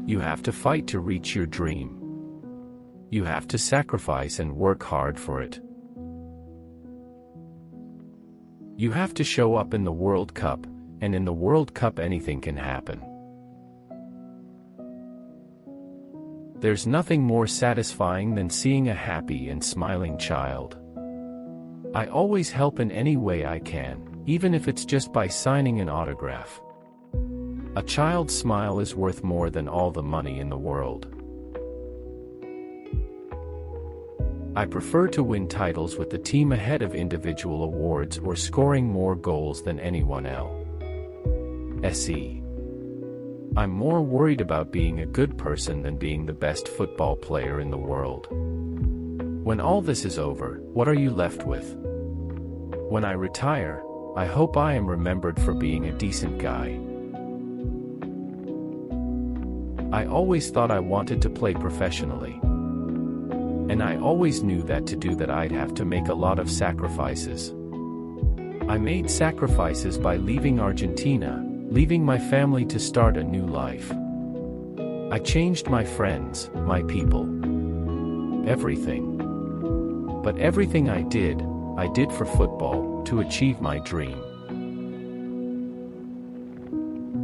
You have to fight to reach your dream. You have to sacrifice and work hard for it. You have to show up in the World Cup, and in the World Cup anything can happen. There's nothing more satisfying than seeing a happy and smiling child. I always help in any way I can, even if it's just by signing an autograph. A child's smile is worth more than all the money in the world. I prefer to win titles with the team ahead of individual awards or scoring more goals than anyone else. I'm more worried about being a good person than being the best football player in the world. When all this is over, what are you left with? When I retire, I hope I am remembered for being a decent guy. I always thought I wanted to play professionally. And I always knew that to do that I'd have to make a lot of sacrifices. I made sacrifices by leaving Argentina, leaving my family to start a new life. I changed my friends, my people. Everything. But everything I did for football, to achieve my dream.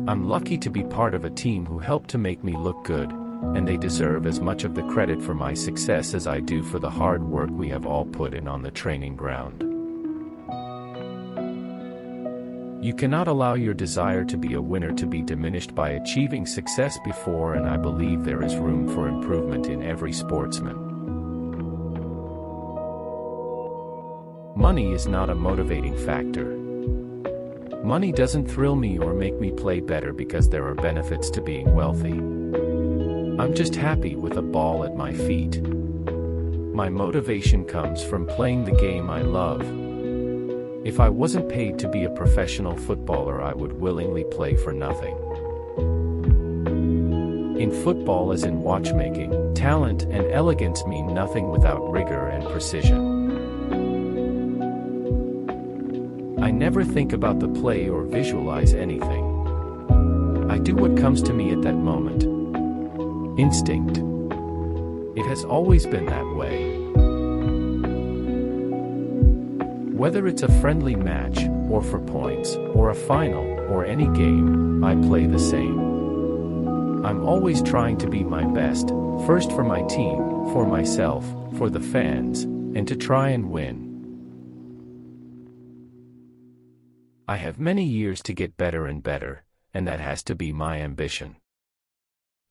I'm lucky to be part of a team who helped to make me look good, and they deserve as much of the credit for my success as I do for the hard work we have all put in on the training ground. You cannot allow your desire to be a winner to be diminished by achieving success before, and I believe there is room for improvement in every sportsman. Money is not a motivating factor. Money doesn't thrill me or make me play better because there are benefits to being wealthy. I'm just happy with a ball at my feet. My motivation comes from playing the game I love. If I wasn't paid to be a professional footballer, I would willingly play for nothing. In football, as in watchmaking, talent and elegance mean nothing without rigor and precision. I never think about the play or visualize anything. I do what comes to me at that moment. Instinct. It has always been that way. Whether it's a friendly match, or for points, or a final, or any game, I play the same. I'm always trying to be my best, first for my team, for myself, for the fans, and to try and win. I have many years to get better and better, and that has to be my ambition.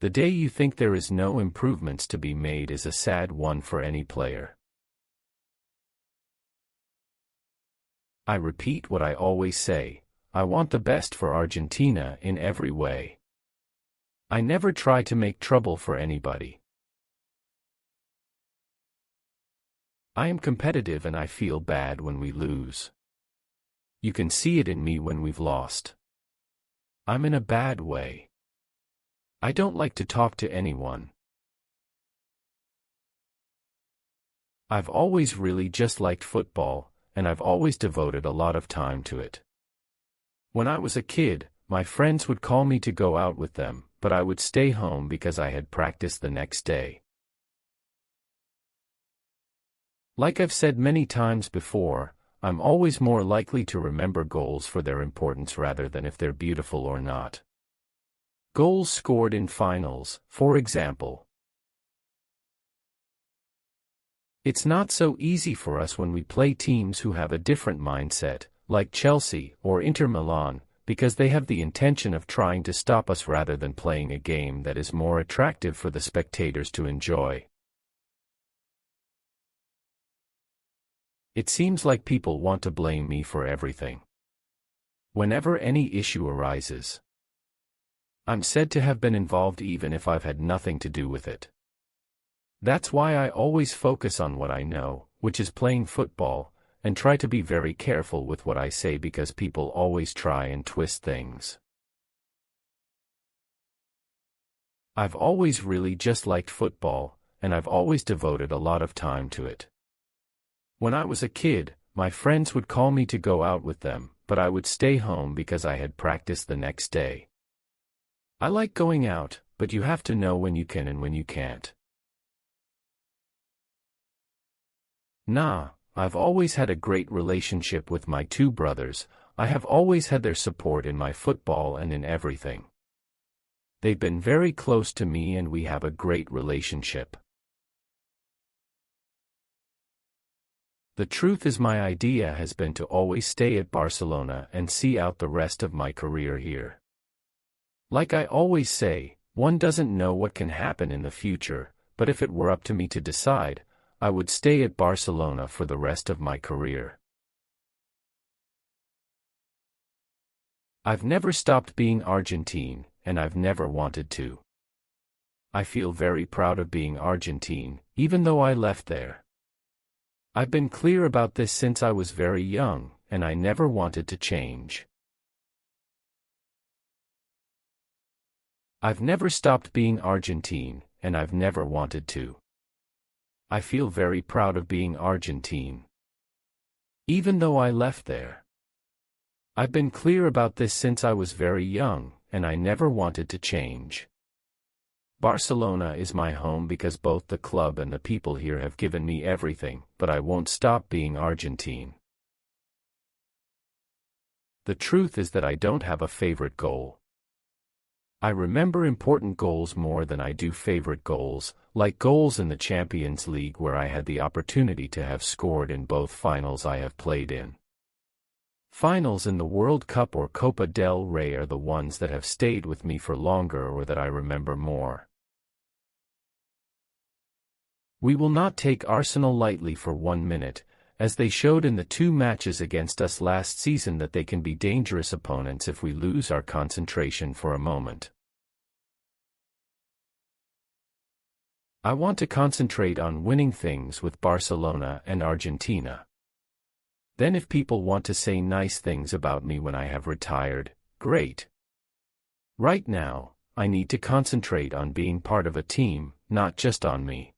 The day you think there is no improvements to be made is a sad one for any player. I repeat what I always say, I want the best for Argentina in every way. I never try to make trouble for anybody. I am competitive and I feel bad when we lose. You can see it in me when we've lost. I'm in a bad way. I don't like to talk to anyone. I've always really just liked football, and I've always devoted a lot of time to it. When I was a kid, my friends would call me to go out with them, but I would stay home because I had practice the next day. Like I've said many times before, I'm always more likely to remember goals for their importance rather than if they're beautiful or not. Goals scored in finals, for example. It's not so easy for us when we play teams who have a different mindset, like Chelsea or Inter Milan, because they have the intention of trying to stop us rather than playing a game that is more attractive for the spectators to enjoy. It seems like people want to blame me for everything. Whenever any issue arises, I'm said to have been involved even if I've had nothing to do with it. That's why I always focus on what I know, which is playing football, and try to be very careful with what I say because people always try and twist things. I've always really just liked football, and I've always devoted a lot of time to it. When I was a kid, my friends would call me to go out with them, but I would stay home because I had practice the next day. I like going out, but you have to know when you can and when you can't. Nah, I've always had a great relationship with my two brothers. I have always had their support in my football and in everything. They've been very close to me and we have a great relationship. The truth is, my idea has been to always stay at Barcelona and see out the rest of my career here. Like I always say, one doesn't know what can happen in the future, but if it were up to me to decide, I would stay at Barcelona for the rest of my career. I've never stopped being Argentine, and I've never wanted to. I feel very proud of being Argentine, even though I left there. I've been clear about this since I was very young, and I never wanted to change. I've never stopped being Argentine, and I've never wanted to. I feel very proud of being Argentine, even though I left there. I've been clear about this since I was very young, and I never wanted to change. Barcelona is my home because both the club and the people here have given me everything, but I won't stop being Argentine. The truth is that I don't have a favorite goal. I remember important goals more than I do favorite goals, like goals in the Champions League where I had the opportunity to have scored in both finals I have played in. Finals in the World Cup or Copa del Rey are the ones that have stayed with me for longer or that I remember more. We will not take Arsenal lightly for 1 minute, as they showed in the 2 matches against us last season that they can be dangerous opponents if we lose our concentration for a moment. I want to concentrate on winning things with Barcelona and Argentina. Then if people want to say nice things about me when I have retired, great. Right now, I need to concentrate on being part of a team, not just on me.